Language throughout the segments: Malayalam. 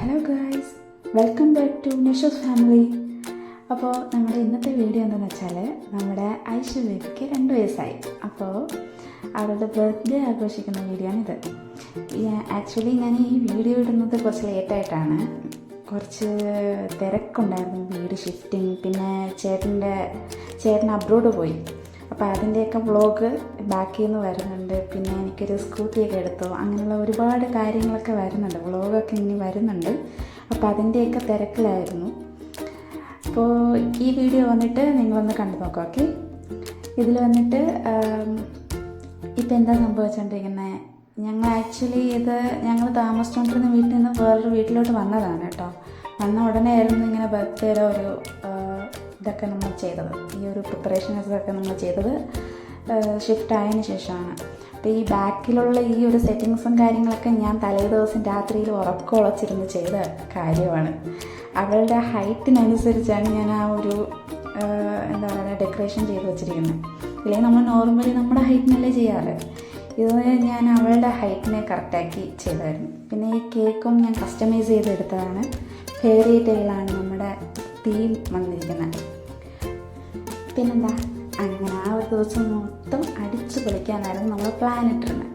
Hello guys, welcome back to Nisha's family. അപ്പോൾ നമ്മുടെ ഇന്നത്തെ വീഡിയോ എന്താണെന്ന് വെച്ചാൽ, നമ്മുടെ ഐഷു ബേബിക്ക് 2 വയസ്സായി. അപ്പോൾ അവളുടെ ബർത്ത്ഡേ ആഘോഷിക്കുന്ന വീഡിയോ ആണിത്. ആക്ച്വലി ഞാൻ ഈ വീഡിയോ ഇടുന്നത് കുറച്ച് ലേറ്റായിട്ടാണ്. കുറച്ച് തിരക്കുണ്ടായിരുന്നു, വീട് ഷിഫ്റ്റിങ്, പിന്നെ ചേട്ടൻ അബ്രോഡ് പോയി. അപ്പോൾ അതിൻ്റെയൊക്കെ വ്ളോഗ് ബാക്കിൽ നിന്ന് വരുന്നുണ്ട്. പിന്നെ എനിക്കൊരു സ്കൂട്ടിയൊക്കെ എടുത്തു, അങ്ങനെയുള്ള ഒരുപാട് കാര്യങ്ങളൊക്കെ വരുന്നുണ്ട്, വ്ളോഗൊക്കെ ഇനി വരുന്നുണ്ട്. അപ്പോൾ അതിൻ്റെയൊക്കെ തിരക്കിലായിരുന്നു. അപ്പോൾ ഈ വീഡിയോ വന്നിട്ട് നിങ്ങളൊന്ന് കണ്ടു നോക്കാം. ഓക്കെ, ഇതിൽ വന്നിട്ട് ഇപ്പോൾ എന്താ സംഭവിച്ചുകൊണ്ടിരിക്കുന്നത്, ഞങ്ങൾ താമസിച്ചുകൊണ്ടിരുന്ന വീട്ടിൽ നിന്ന് വേറൊരു വീട്ടിലോട്ട് വന്നതാണ് കേട്ടോ. വന്ന ഉടനെ ആയിരുന്നു ഇങ്ങനെ ബർത്ത്ഡേയുടെ ഒരു ഇതൊക്കെ നമ്മൾ ചെയ്തത്. ഈ ഒരു പ്രിപ്പറേഷൻസൊക്കെ നമ്മൾ ചെയ്തത് ഷിഫ്റ്റ് ആയതിനു ശേഷമാണ്. അപ്പോൾ ഈ ബാക്കിലുള്ള ഈ ഒരു സെറ്റിങ്സും കാര്യങ്ങളൊക്കെ ഞാൻ തലേ ദിവസം രാത്രിയിൽ ഉറക്കമുളച്ചിരുന്ന് ചെയ്ത കാര്യമാണ്. അവളുടെ ഹൈറ്റിനനുസരിച്ചാണ് ഞാൻ ആ ഒരു എന്താ പറയുക ഡെക്കറേഷൻ ചെയ്ത് വെച്ചിരിക്കുന്നത്. ഇല്ലെങ്കിൽ നമ്മൾ നോർമലി നമ്മുടെ ഹൈറ്റിനല്ലേ ചെയ്യാറ്. ഇത് ഞാൻ അവളുടെ ഹൈറ്റിനെ കറക്റ്റാക്കി ചെയ്തായിരുന്നു. പിന്നെ ഈ കേക്കും ഞാൻ കസ്റ്റമൈസ് ചെയ്തെടുത്തതാണ്. ഫെയറി ടെയിലാണ് നമ്മുടെ തീം വന്നിരിക്കുന്നത്. പിന്നെന്താ, അങ്ങനെ ആ ഒരു ദിവസം മൊത്തം അടിച്ചു പൊളിക്കാനായിരുന്നു നമ്മൾ പ്ലാൻ ഇട്ടിരുന്നത്.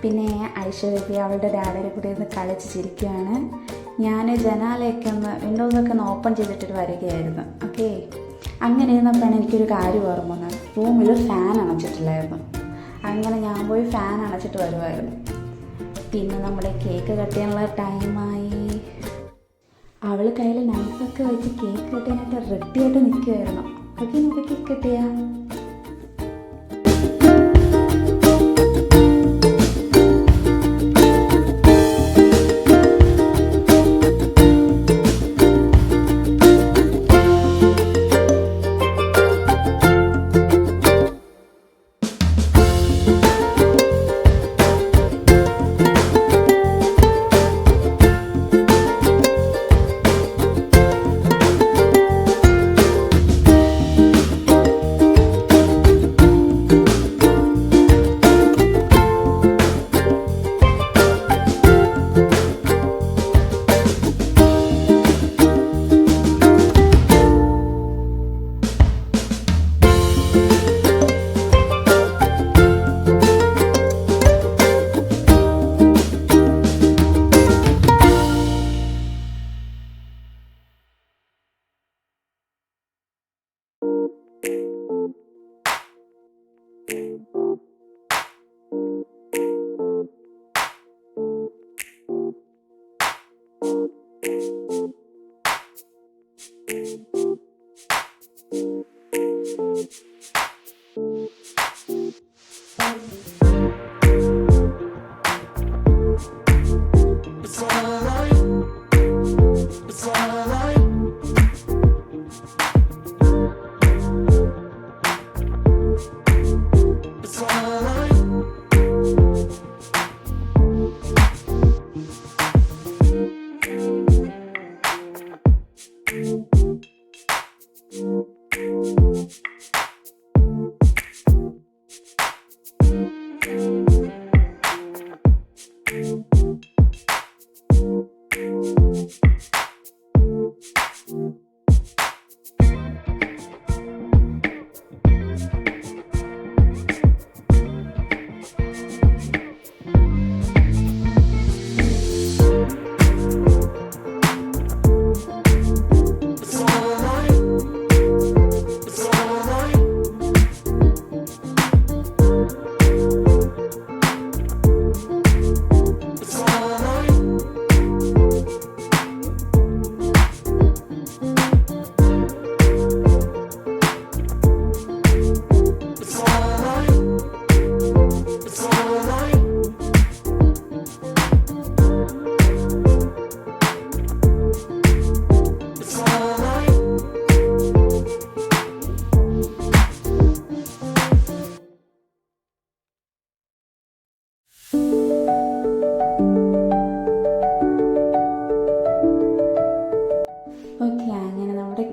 പിന്നെ ഐശ്വര്യ അവളുടെ ഡാഡിയുടെ കൂടെ ഒന്ന് കളിച്ച് ചിരിക്കുകയാണ്. ഞാൻ വിൻഡോസൊക്കെ ഒന്ന് ഓപ്പൺ ചെയ്തിട്ട് വരികയായിരുന്നു. ഓക്കെ, അങ്ങനെ ഇരുന്നപ്പോഴാണ് എനിക്കൊരു കാര്യം ഓർമ്മ വന്നത്. റൂമിൽ ഫാൻ അണച്ചിട്ടില്ലായിരുന്നു. അങ്ങനെ ഞാൻ പോയി ഫാൻ അണച്ചിട്ട് വരുമായിരുന്നു. പിന്നെ നമ്മുടെ കേക്ക് കട്ട് ചെയ്യാനുള്ള ടൈമായി. അവൾ കയ്യിൽ നൈഫൊക്കെ വെച്ച് കേക്ക് കട്ട് ചെയ്യാനായിട്ട് റെഡിയായിട്ട് നിൽക്കുമായിരുന്നു. ഓക്കെ, നമുക്ക് കേക്ക് കട്ട് ചെയ്യാം.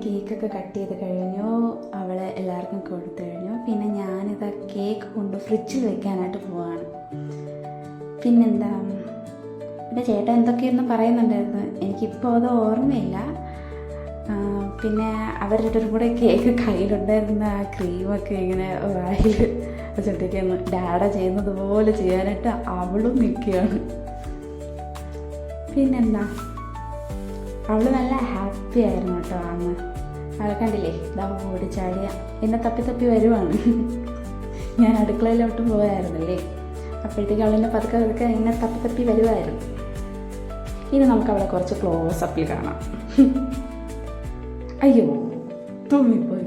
കേക്കൊക്കെ കട്ട് ചെയ്ത് കഴിഞ്ഞു. അവൾ എല്ലാവർക്കും കൊടുത്തു കഴിഞ്ഞു. പിന്നെ ഞാനിതാ കേക്ക് കൊണ്ട് ഫ്രിഡ്ജിൽ വെക്കാനായിട്ട് പോവാണ്. പിന്നെന്താ, എൻ്റെ ചേട്ടൻ എന്തൊക്കെയൊന്നും പറയുന്നുണ്ടായിരുന്നു, എനിക്കിപ്പോൾ അത് ഓർമ്മയില്ല. പിന്നെ അവരുടെ കൂടെ കേക്ക് കയ്യിലുണ്ടായിരുന്ന ആ ക്രീമൊക്കെ ഇങ്ങനെ വായിൽ വെച്ചിട്ടൊക്കെയൊന്ന് ഡാഡ ചെയ്യുന്നത് പോലെ ചെയ്യാനായിട്ട് അവളും നിൽക്കുകയാണ്. പിന്നെന്താ, അവൾ നല്ല ഹാപ്പി ആയിരുന്നു കേട്ടോ അന്ന്. അവളെ കണ്ടില്ലേ, ഇതാ ഓടിച്ചാടിയ എന്നെ തപ്പി തപ്പി വരുവാണ്. ഞാൻ അടുക്കളയിലോട്ട് പോയായിരുന്നല്ലേ, അപ്പോഴത്തേക്ക് അവളെന്നെ പതുക്കെ പതുക്കെ എന്നെ തപ്പി തപ്പി വരുമായിരുന്നു. ഇനി നമുക്ക് അവളെ കുറച്ച് ക്ലോസപ്പിൽ കാണാം. അയ്യോ, തുമ്മിപ്പോയി.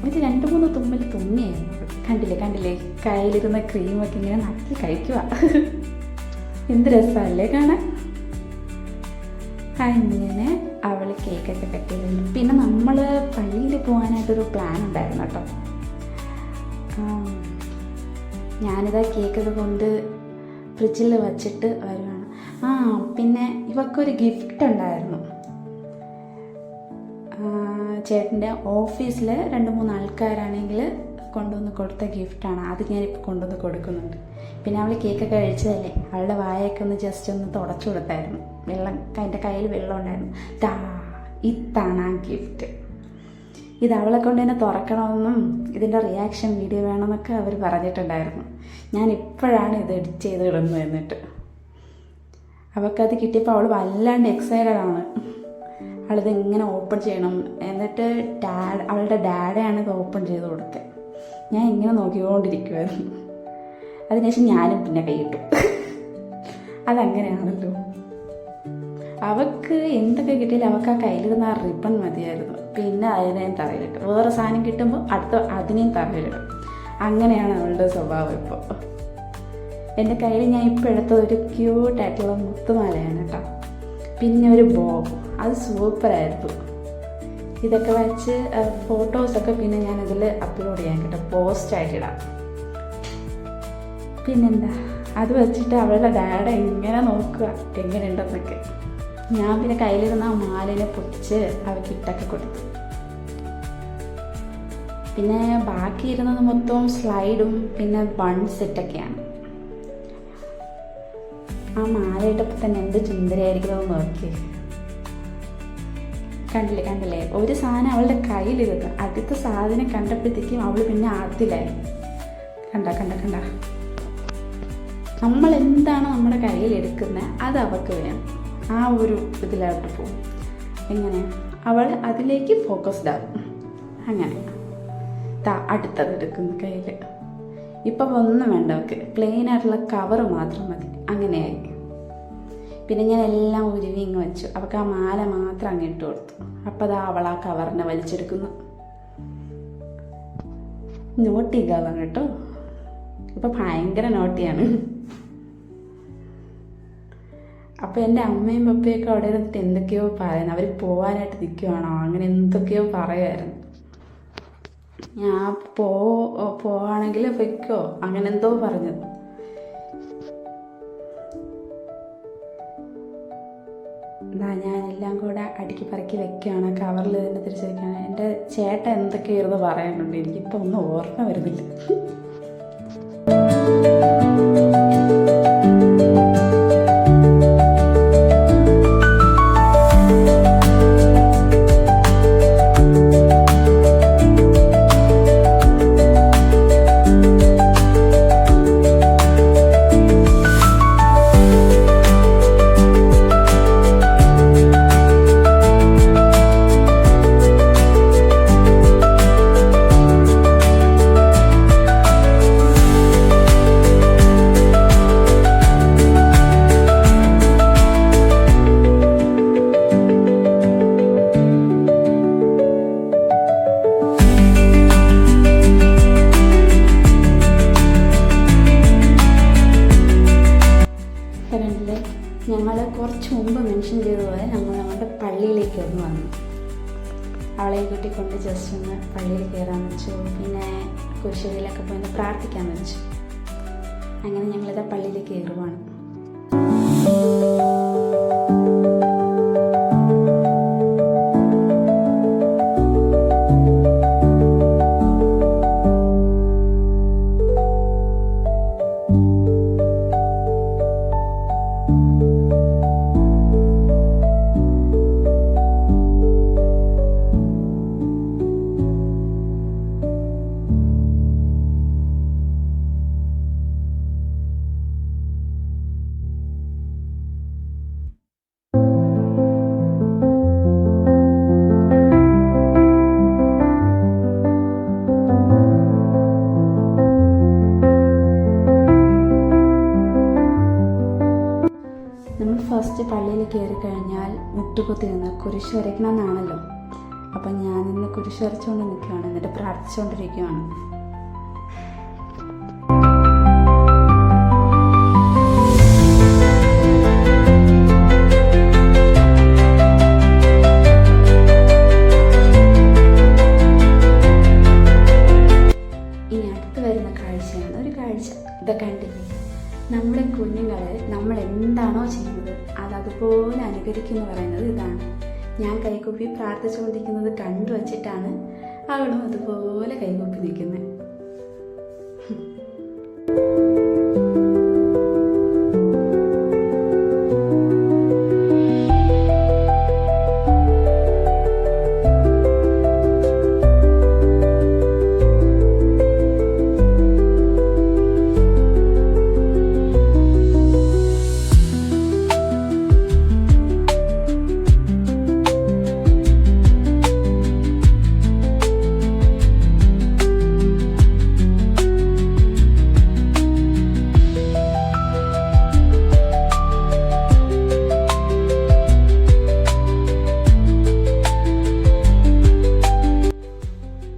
ഒരു 2-3 തുമ്മൽ തുമ്മിയായിരുന്നു. കണ്ടില്ലേ കയ്യിലിരുന്ന ക്രീമൊക്കെ ഇങ്ങനെ നക്കി കഴിക്കുക. എന്ത് രസമല്ലേ കാണാൻ. അങ്ങനെ അവൾ കേക്കൊക്കെ കട്ട് ചെയ്തിട്ടുണ്ട്. പിന്നെ നമ്മൾ പള്ളിയിൽ പോകാനായിട്ടൊരു പ്ലാൻ ഉണ്ടായിരുന്നു കേട്ടോ. ഞാനിതാ കേക്കൊക്കെ കൊണ്ട് ഫ്രിഡ്ജിൽ വച്ചിട്ട് വരുവാണ്. പിന്നെ ഇവക്കൊരു ഗിഫ്റ്റ് ഉണ്ടായിരുന്നു. ചേട്ടൻ്റെ ഓഫീസിൽ 2-3 ആൾക്കാരാണെങ്കിൽ കൊണ്ടുവന്ന് കൊടുത്ത ഗിഫ്റ്റാണ്. അത് ഞാനിപ്പോൾ കൊണ്ടുവന്ന് കൊടുക്കുന്നുണ്ട്. പിന്നെ അവൾ കേക്കൊക്കെ കഴിച്ചതല്ലേ, അവളുടെ വായൊക്കെ ഒന്ന് ജസ്റ്റ് ഒന്ന് തുടച്ചു കൊടുത്തായിരുന്നു. എൻ്റെ കയ്യിൽ വെള്ളം ഉണ്ടായിരുന്നു. ഇതാണ് ആ ഗിഫ്റ്റ്. ഇത് അവളെ കൊണ്ട് തന്നെ തുറക്കണമെന്നും ഇതിൻ്റെ റിയാക്ഷൻ വീഡിയോ വേണമെന്നൊക്കെ അവർ പറഞ്ഞിട്ടുണ്ടായിരുന്നു. ഞാൻ ഇപ്പോഴാണ് ഇത് എഡിറ്റ് ചെയ്ത് ഇടുന്നത്. എന്നിട്ട് അവൾക്കത് കിട്ടിയപ്പോൾ അവൾ വല്ലാണ്ട് എക്സൈറ്റഡ് ആണ്. അവളിത് ഇങ്ങനെ ഓപ്പൺ ചെയ്യണം. എന്നിട്ട് അവളുടെ ഡാഡയാണ് ഇത് ഓപ്പൺ ചെയ്ത് കൊടുത്തത്. ഞാൻ ഇങ്ങനെ നോക്കിക്കൊണ്ടിരിക്കുമായിരുന്നു. അതിനുശേഷം ഞാനും പിന്നെ കൈയിട്ടു. അതങ്ങനെയാണല്ലോ, അവൾക്ക് എന്തൊക്കെ കിട്ടിയാലും അവൾക്ക് ആ കയ്യിലിരുന്ന ആ റിബൺ മതിയായിരുന്നു. പിന്നെ അതിനെയും തറയിലിട്ടു. വേറെ സാധനം കിട്ടുമ്പോൾ അതിനെയും തറയിലിടും. അങ്ങനെയാണ് അവളുടെ സ്വഭാവം. ഇപ്പോൾ എൻ്റെ കയ്യിൽ ഞാൻ ഇപ്പോൾ എടുത്തത് ഒരു ക്യൂട്ടായിട്ടുള്ള മുത്തുമാലയാണ് കേട്ടോ. പിന്നെ ഒരു ബോ, അത് സൂപ്പറായിരുന്നു. ഇതൊക്കെ വെച്ച് ഫോട്ടോസൊക്കെ പിന്നെ ഞാനിതിൽ അപ്ലോഡ് ചെയ്യാൻ കേട്ടോ, പോസ്റ്റായിട്ടിടാം. പിന്നെന്താ, അത് വെച്ചിട്ട് അവളുടെ ഡാഡ ഇങ്ങനെ നോക്കുക എങ്ങനെയുണ്ടെന്നൊക്കെ. ഞാൻ പിന്നെ കയ്യിലിരുന്ന ആ മാലിനെ പൊട്ടിച്ച് അവൾക്ക് ഇട്ടൊക്കെ കൊടുത്തു. പിന്നെ ബാക്കി ഇരുന്നത് മൊത്തം സ്ലൈഡും പിന്നെ ബൺ സെറ്റൊക്കെയാണ്. ആ മാല ഇട്ടപ്പോൾ തന്നെ എന്ത് ചുന്ദരിയായിരിക്കുന്നതെന്ന് നോക്കി. കണ്ടില്ലേ, ഒരു സാധനം അവളുടെ കയ്യിലിരുന്നു. അടുത്ത സാധനം കണ്ടപ്പോഴത്തേക്കും അവൾ പിന്നെ ആദ്യത്തിലായി. കണ്ട നമ്മൾ എന്താണ് നമ്മുടെ കയ്യിലെടുക്കുന്നത് അത് അവൾക്ക് വേണം. ആ ഒരു ഇതിലോട്ട് പോകും. എങ്ങനെ അവൾ അതിലേക്ക് ഫോക്കസ്ഡ് ആകും. അങ്ങനെ അടുത്തത് എടുക്കുന്ന കയ്യിൽ. ഇപ്പം ഒന്നും വേണ്ട, അവൾക്ക് പ്ലെയിൻ ആയിട്ടുള്ള കവറ് മാത്രം മതി. അങ്ങനെയായി. പിന്നെ ഞാൻ എല്ലാം ഉരുവി ഇങ്ങ് വെച്ചു. അവൾക്ക് ആ മാല മാത്രം അങ്ങ് ഇട്ട് കൊടുത്തു. അപ്പം അവൾ ആ കവറിനെ വലിച്ചെടുക്കുന്നു. നോട്ടി ഗേളാണ് കേട്ടോ. ഇപ്പം ഭയങ്കര നോട്ടിയാണ്. അപ്പോൾ എൻ്റെ അമ്മയും പപ്പയൊക്കെ അവിടെ ഇരുന്നിട്ട് എന്തൊക്കെയോ പറയുന്നു. അവർ പോകാനായിട്ട് നിൽക്കുവാണോ അങ്ങനെ എന്തൊക്കെയോ പറയുമായിരുന്നു. ഞാൻ പോവാണെങ്കിൽ വെക്കോ അങ്ങനെ എന്തോ പറഞ്ഞത്. ഞാനെല്ലാം കൂടെ അടുക്കി പറക്കി വെക്കുകയാണ്. കവറിൽ തന്നെ തിരിച്ച് വെക്കുകയാണ്. എൻ്റെ ചേട്ടൻ എന്തൊക്കെയായിരുന്നു പറയാനുണ്ട്, എനിക്കിപ്പോൾ ഒന്നും ഓർമ്മ വരുന്നില്ല. ഞങ്ങൾ കുറച്ച് മുമ്പ് മെൻഷൻ ചെയ്തതുപോലെ ഞങ്ങളുടെ പള്ളിയിലേക്ക് ഒന്ന് വന്നു. അവളെ കൂട്ടിക്കൊണ്ട് ജസ്റ്റ് ഒന്ന് പള്ളിയിൽ കയറാൻ വെച്ചു. പിന്നെ കുരിശടിയിലൊക്കെ പോയി പ്രാർത്ഥിക്കാൻ വെച്ചു. അങ്ങനെ ഞങ്ങളിതാ പള്ളിയിലേക്ക് കയറുവാണ്. വിചാരിച്ച് പള്ളിയിൽ കയറി കഴിഞ്ഞാൽ മുട്ടുകുത്തി നിന്ന് കുരിശ് വരയ്ക്കണം എന്നാണല്ലോ. അപ്പം ഞാനിന്ന് കുരിശ് വരച്ചുകൊണ്ട് നിൽക്കുകയാണ്, എന്നിട്ട് പ്രാർത്ഥിച്ചുകൊണ്ടിരിക്കുകയാണ്. ഇനി അടുത്ത് വരുന്ന കാഴ്ചയാണ് ഒരു കാഴ്ച. ഇതൊക്കെ കണ്ടില്ലേ, നമ്മുടെ കുഞ്ഞുങ്ങൾ നമ്മൾ എന്താണോ ചെയ്യുന്നത് അതുപോലെ അനുകരിക്കും എന്ന് പറയുന്നത് ഇതാണ്. ഞാൻ കൈകൂപ്പി പ്രാർത്ഥിച്ചുകൊണ്ടിരിക്കുന്നത് കണ്ടു വച്ചിട്ടാണ് അവളും അതുപോലെ കൈകൂപ്പി നിൽക്കുന്നത്.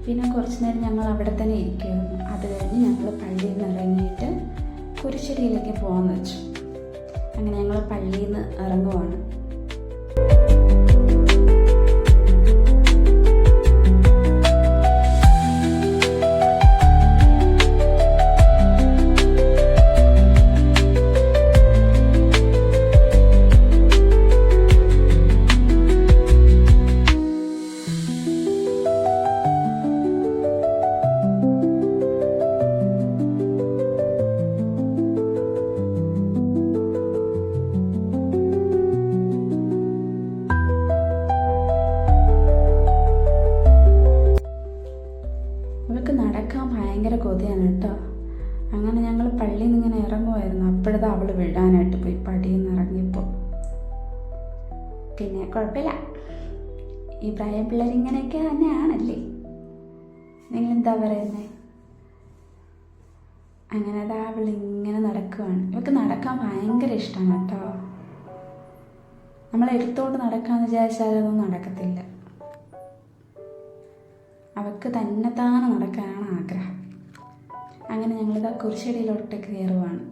പിന്നെ കുറച്ച് നേരം ഞങ്ങൾ അവിടെ തന്നെ ഇരിക്കുമായിരുന്നു. അത് കഴിഞ്ഞ് ഞങ്ങൾ പള്ളിയിൽ നിന്ന് ഇറങ്ങിയിട്ട് കുരിശടിയിലേക്ക് പോകാമെന്ന് വെച്ചു. അങ്ങനെ ഞങ്ങൾ പള്ളിയിൽ നിന്ന് ഇറങ്ങുവാണ്. അവൾക്ക് നടക്കാൻ ഭയങ്കര കൊതിയാണ് കേട്ടോ. അങ്ങനെ ഞങ്ങൾ പള്ളിയിൽ നിന്ന് ഇങ്ങനെ ഇറങ്ങുമായിരുന്നു. അപ്പോഴത്തെ അവൾ വിടാനായിട്ട് പോയി പടിയിൽ നിന്ന് ഇറങ്ങിയപ്പോൾ. പിന്നെ കുഴപ്പമില്ല, ഈ പ്രായ പിള്ളേരിങ്ങനെയൊക്കെ തന്നെയാണല്ലേ, നിങ്ങളെന്താ പറയുന്നത്? അങ്ങനെ അതാ അവൾ ഇങ്ങനെ നടക്കുവാണ്. ഇവൾക്ക് നടക്കാൻ ഭയങ്കര ഇഷ്ടമാണ് കേട്ടോ. നമ്മൾ എടുത്തോണ്ട് നടക്കാമെന്ന് വിചാരിച്ചാൽ അതൊന്നും നടക്കത്തില്ല. അവൾക്ക് തന്നെത്താനെ നടക്കാനാണ് ആഗ്രഹം. അങ്ങനെ ഞങ്ങളിതാ കുരിശടിയിലോട്ട് കയറുവാണ്.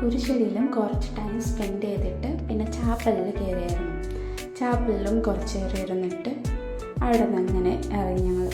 കുരിശടിയിലും കുറച്ച് ടൈം സ്പെൻഡ് ചെയ്തിട്ട് പിന്നെ ചാപ്പലിൽ കയറിയായിരുന്നു. ചാപ്പലിലും കുറച്ച് നേരം ഇരുന്നിട്ട് അവിടെ നിന്ന് അങ്ങനെ ഇറങ്ങി ഞങ്ങൾ.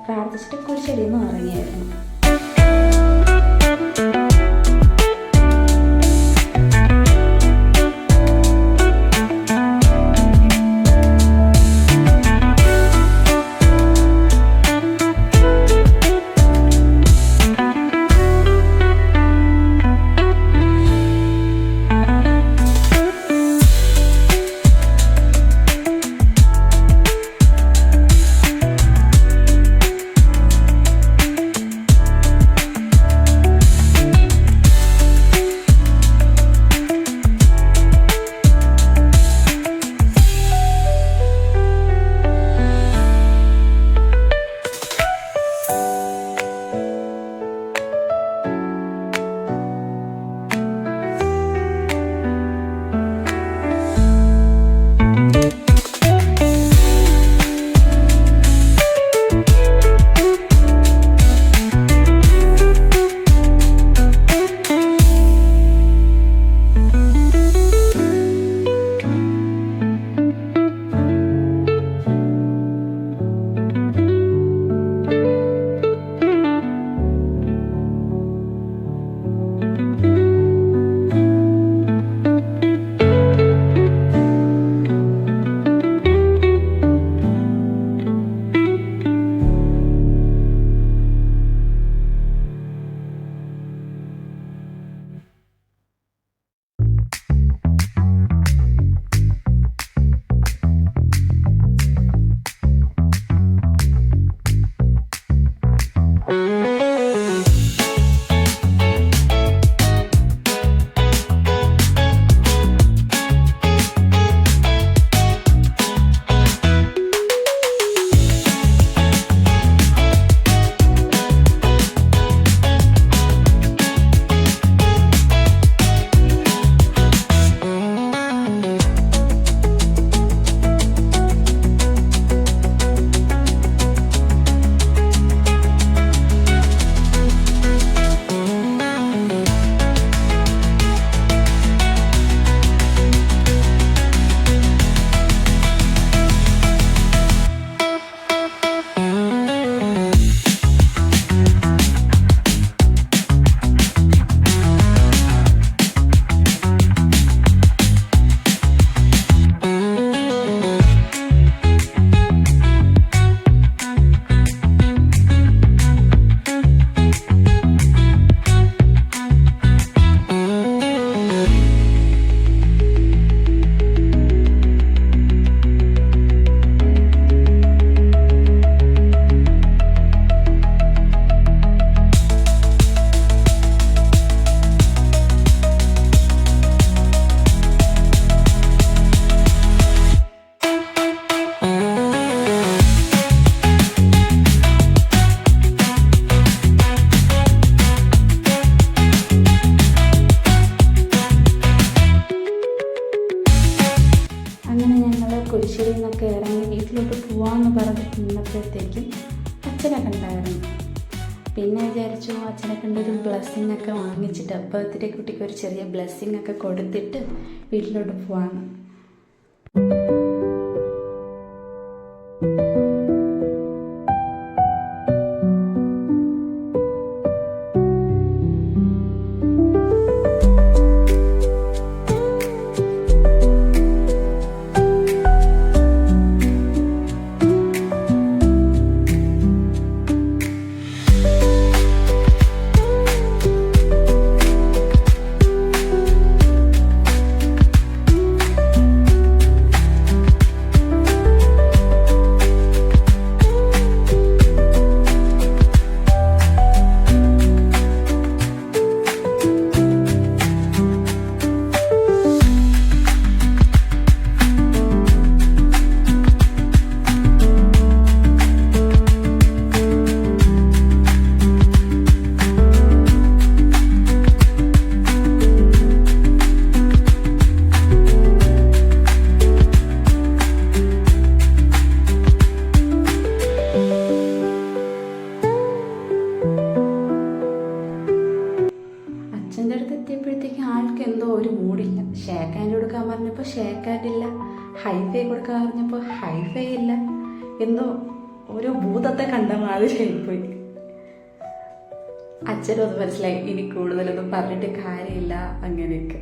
പ്രാർത്ഥിച്ചിട്ട് കുരിശടിയിൽ നിന്ന് ഇറങ്ങിയായിരുന്നു. കുരിശടിയിൽ നിന്നൊക്കെ ഇറങ്ങി വീട്ടിലോട്ട് പോവാമെന്ന് പറഞ്ഞിട്ട് നിന്നപ്പോഴത്തേക്കും അച്ഛനെ കണ്ടായിരുന്നു. പിന്നെ വിചാരിച്ചു അച്ഛനെ കണ്ടൊരു ബ്ലെസ്സിങ് ഒക്കെ വാങ്ങിച്ചിട്ട് ബർത്ത്ഡേ കുട്ടിക്ക് ഒരു ചെറിയ ബ്ലെസ്സിങ് ഒക്കെ കൊടുത്തിട്ട് വീട്ടിലോട്ട് പോവാന്ന്. അച്ഛൻ്റെ അടുത്ത് എത്തിയപ്പോഴത്തേക്കും ആൾക്ക് എന്തോ ഒരു മൂടില്ല. ഷേക്ക് ഹാൻഡ് കൊടുക്കാൻ പറഞ്ഞപ്പോൾ ഷേക്ക് ഹാൻഡ് ഇല്ല, ഹൈഫൈ കൊടുക്കാൻ പറഞ്ഞപ്പോൾ ഹൈഫൈ ഇല്ല. എന്തോ ഒരു ഭൂതത്തെ കണ്ട മാതിരിയായിപ്പോയി. അച്ഛനും അത് മനസ്സിലായി, ഇനി കൂടുതലൊന്നും പറഞ്ഞിട്ട് കാര്യമില്ല അങ്ങനെയൊക്കെ.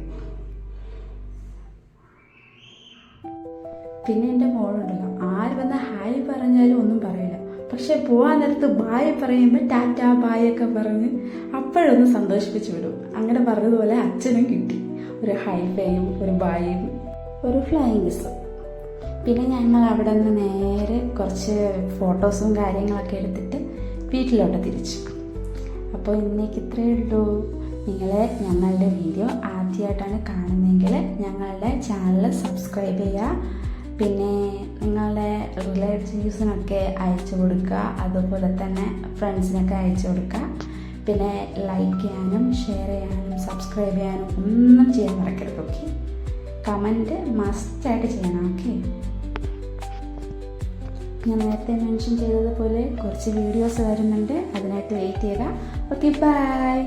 പിന്നെ എൻ്റെ മോളുണ്ടല്ലോ, ആര് വന്ന ഹായ് പറഞ്ഞാലും ഒന്നും പറയില്ല, പക്ഷെ പോകാൻ നേരത്ത് ബായ് പറയുമ്പോൾ ടാറ്റ ബായ് ഒക്കെ പറഞ്ഞ് അപ്പോഴൊന്ന് സന്തോഷിപ്പിച്ച് വിടും. അങ്ങനെ പറഞ്ഞതുപോലെ അച്ഛനും കിട്ടി ഒരു ഹൈഫയും ഒരു ബായും ഒരു ഫ്ലൈയിങ് കിസ്സും. പിന്നെ ഞങ്ങൾ അവിടെ നിന്ന് നേരെ കുറച്ച് ഫോട്ടോസും കാര്യങ്ങളൊക്കെ എടുത്തിട്ട് വീട്ടിലോട്ട് തിരിച്ചു. അപ്പോൾ ഇന്നേക്ക് ഇത്രയേ ഉള്ളൂ. നിങ്ങൾ ഞങ്ങളുടെ വീഡിയോ ആദ്യമായിട്ടാണ് കാണുന്നതെങ്കിൽ ഞങ്ങളുടെ ചാനൽ സബ്സ്ക്രൈബ് ചെയ്യുക. പിന്നെ നിങ്ങളുടെ റിലേറ്റീവ്സിനൊക്കെ അയച്ചു കൊടുക്കുക, അതുപോലെ തന്നെ ഫ്രണ്ട്സിനൊക്കെ അയച്ചു കൊടുക്കുക. പിന്നെ ലൈക്ക് ചെയ്യാനും ഷെയർ ചെയ്യാനും സബ്സ്ക്രൈബ് ചെയ്യാനും ഒന്നും ചെയ്യാൻ മറക്കരുത്. ഓക്കെ, കമൻറ്റ് മസ്റ്റായിട്ട് ചെയ്യണം. ഓക്കെ, ഞാൻ നേരത്തെ മെൻഷൻ ചെയ്തതുപോലെ കുറച്ച് വീഡിയോസ് വരുന്നുണ്ട്, അതിനായിട്ട് വെയിറ്റ് ചെയ്യുക. Okay, by.